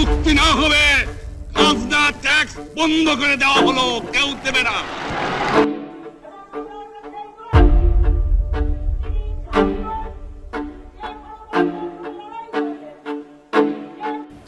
মুক্তি না হবে, খাজনা ট্যাক্স বন্ধ করে দেওয়া হলো, কেউ দেবে না।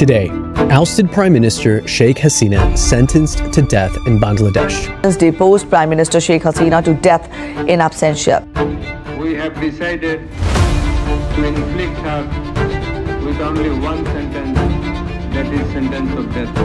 Today, ousted Prime Minister Sheikh Hasina sentenced to death in Bangladesh. Deposed Prime Minister Sheikh Hasina to death in absentia. We have decided to inflict her with only one sentence, that is sentence of death.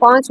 5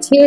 6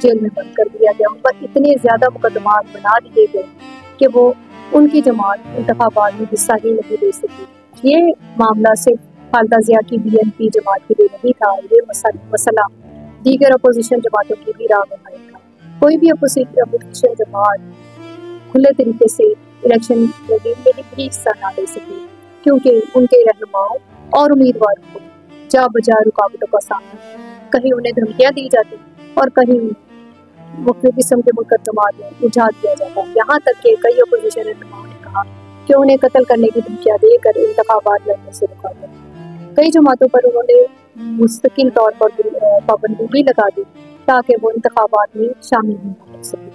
jail میں بند کر دیا گیا. ان پر اتنے زیادہ مقدمات بنا دیے گئے کہ وہ ان کی جماعت انتخابات میں حصہ ہی نہیں لے سکی. یہ معاملہ صرف خالدہ ضیاء کی BNP جماعت کے لیے نہیں تھا، یہ مسئلہ دیگر اپوزیشن جماعتوں کی بھی راہ میں تھا. کوئی بھی اپوزیشن جماعت کھلے طریقے سے الیکشن میں بھی حصہ نہ لے سکی، کیونکہ ان کے رہنماؤں اور امیدواروں کو جا بجا رکاوٹوں کا سامنا، کہیں انہیں دھمکیاں دی جاتی اور کہیں مختلف قسم کے مقدمات میں الجھا دیا جاتا. یہاں تک کہ کئی اپوزیشن رہنماؤں نے کہا کہ انہیں قتل کرنے کی دھمکیاں دے کر انتخابات لڑنے سے روکا گیا. کئی جماعتوں پر انہوں نے مستقل طور پر پابندی بھی لگا دی تاکہ وہ انتخابات میں شامل نہیں ہو سکے.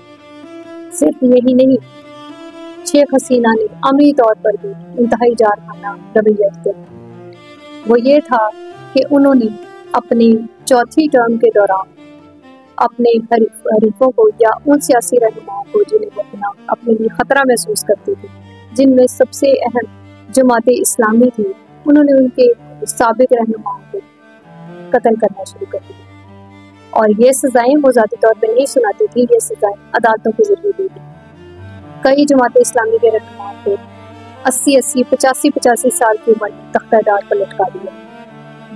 صرف یہی نہیں، شیخ حسینہ نے عملی طور پر بھی انتہائی جارحانہ رویہ اختیار کیا. وہ یہ تھا کہ انہوں نے اپنی چوتھی ٹرم کے دوران اپنے حریفوں کو یا ان سیاسی رہنماؤں کو جنہیں وہ اپنے لیے خطرہ محسوس کرتے تھے، جن میں سب سے اہم جماعت اسلامی تھی، انہوں نے ان کے سابق رہنماؤں کو قتل کرنا شروع کر دیا. اور یہ سزائیں وہ ذاتی طور پہ نہیں سناتی تھی، یہ سزائیں عدالتوں کے ذریعے دی تھی. کئی جماعت اسلامی کے رہنماؤں کو 80 85 سال کی عمر میں تختہ دار پر لٹکا دیا.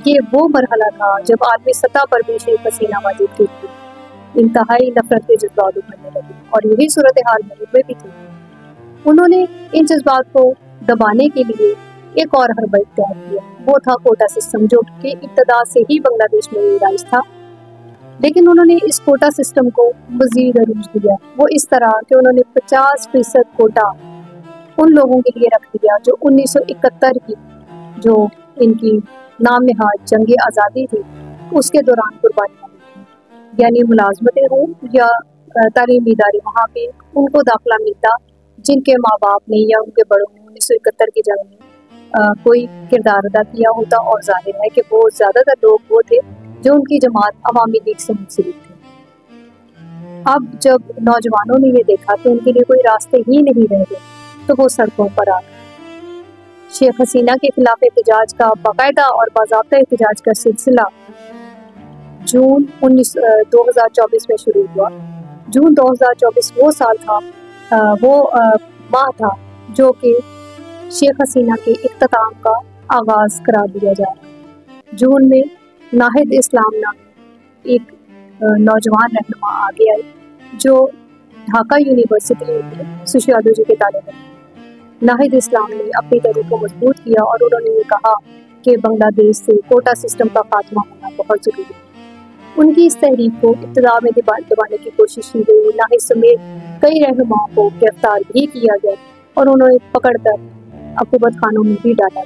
یہ وہ مرحلہ تھا جب عالمی سطح پر بھی شیخ حسینہ واجد کی انتہائی نفرت کے جذبات ابھرنے لگے، اور یہی صورتحال ملک میں بھی تھی. انہوں نے ان جذبات کو دبانے کے لیے ایک اور حربہ اختیار کیا، وہ تھا کوٹا سسٹم، جو کہ ابتدا سے ہی بنگلہ دیش میں رائج تھا. لیکن انہوں نے اس کوٹا سسٹم کو مزید عروج دیا. وہ اس طرح کہ انہوں نے 50% کوٹا ان لوگوں کے لیے رکھ دیا جو 1971 کی جو ان کی نام نہاد جنگ آزادی تھی اس کے دوران قربانیاں دی تھیں. یعنی ملازمتیں ہوں یا تعلیمی ادارے، وہاں پہ ان کو داخلہ ملتا جن کے ماں باپ نے یا ان کے بڑوں نے 1971 کی جنگ میں کوئی کردار ادا کیا ہوتا. اور ظاہر ہے کہ وہ زیادہ تر لوگ وہ تھے جو ان کی جماعت عوامی لیگ سے منسلک تھے. اب جب نوجوانوں نے یہ دیکھا کہ ان کے لیے کوئی راستے ہی نہیں رہ گئے تو وہ سڑکوں پر آ گئے. شیخ حسینہ کے خلاف احتجاج کا باقاعدہ اور باضابطہ احتجاج کا سلسلہ جون 2024 میں شروع ہوا. جون 2024 وہ سال تھا، وہ ماہ تھا جو کہ شیخ حسینہ کے اختتام کا آغاز قرار دیا جا رہا. جون میں ناہید اسلام نام ایک نوجوان رہنما آگے آئے جو ڈھاکہ یونیورسٹی میں سوشیالوجی کے طالب ہیں. ناہید اسلام نے اپنی تحریک کو مضبوط کیا اور انہوں نے یہ کہا کہ بنگلہ دیش سے کوٹا سسٹم کا خاتمہ ہونا بہت ضروری ہے. ان کی اس تحریک کو ابتدا میں دبانے کی کوشش کی گئی. ناہید سمیت کئی رہنماؤں کو گرفتار بھی کیا گیا اور انہوں نے پکڑ کر عقوبت خانوں میں بھی ڈالا.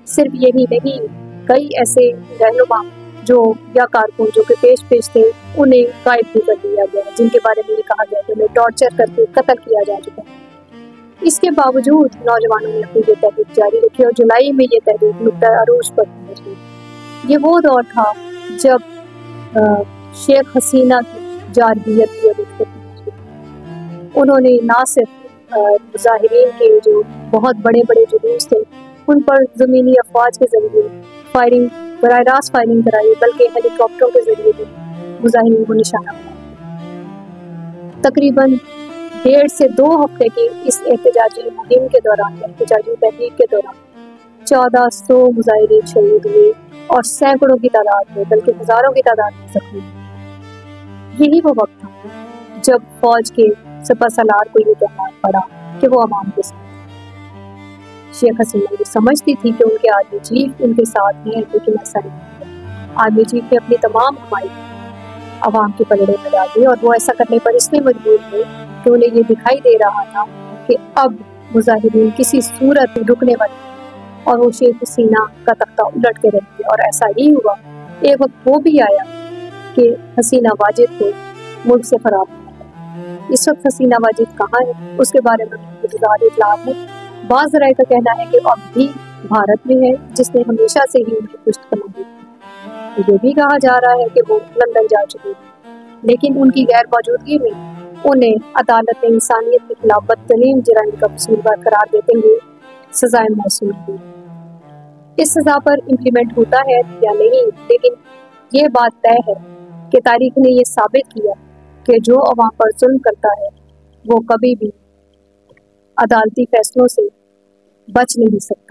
صرف یہی نہیں، کئی ایسے رہنما جو یا کارکن جو کہ پیش تھے انہیں غائب بھی کر دیا گیا، جن کے بارے میں یہ کہا گیا کہ انہیں ٹارچر کر کے قتل کیا جا چکا. اس کے باوجود نوجوانوں نے اپنی یہ تحریک جاری رکھی اور جولائی میں یہ تحریک نقطہ عروج پر پہنچ گئی. یہ وہ دور تھا جب شیخ حسینہ کی جارحیت کی عروج پر پہنچ گئی. انہوں نے نہ صرف مظاہرین کے جو بہت بڑے بڑے جلوس تھے ان پر زمینی افواج کے ذریعے براہ راست فائرنگ کرائی، بلکہ ہیلی کاپٹروں کے ذریعے بھی مظاہرین کو نشانہ بنایا. تقریباً 1.5 سے 2 ہفتے کی اس احتجاجی مہم کے دوران، احتجاجی تحریک کے دوران 1400 مظاہرین شہید ہوئے اور سینکڑوں کی تعداد میں بلکہ ہزاروں کی تعداد میں زخمی ہوئے. یہی وہ وقت تھا جب فوج کے سپہ سالار کو یہ کہنا پڑا کہ وہ عوام کے ساتھ. شیخ حسینہ یہ سمجھتی تھی کہ ان کے آرمی چیف ان کے ساتھ ہیں، لیکن ایسا نہیں ہوا. آرمی چیف نے اپنی تمام حمایت عوام کے پلڑے میں ڈال دی اور وہ ایسا کرنے پر اس لیے مجبور ہوئے کہ انہیں یہ دکھائی دے رہا تھا کہ اب مظاہرین کسی صورت رکنے والے اور وہ شیخ حسینہ کا تختہ الٹ کے رہے. اور ایسا ہی ہوا. ایک وقت وہ بھی آیا کہ حسینہ واجد کو ملک سے فرار ہونا. اس وقت حسینہ واجد کہاں ہے اس کے بارے میں انتظار اطلاعات ہے. بعض ذرائع کا کہنا ہے کہ اب بھی بھارت میں ہے، جس نے ہمیشہ سے ہی ان کی پشت پناہ دی. یہ بھی کہا جا رہا ہے کہ وہ لندن جا چکے ہیں، لیکن ان کی غیر موجودگی میں انہیں عدالت نے انسانیت کے خلاف بدترین جرائم کا قصوروار قرار دیتے ہوئے سزائیں موصول کی. اس سزا پر امپلیمنٹ ہوتا ہے یا نہیں، لیکن یہ بات طے ہے کہ تاریخ نے یہ ثابت کیا کہ جو عوام پر ظلم کرتا ہے وہ کبھی بھی عدالتی فیصلوں سے بچ نہیں سکتا۔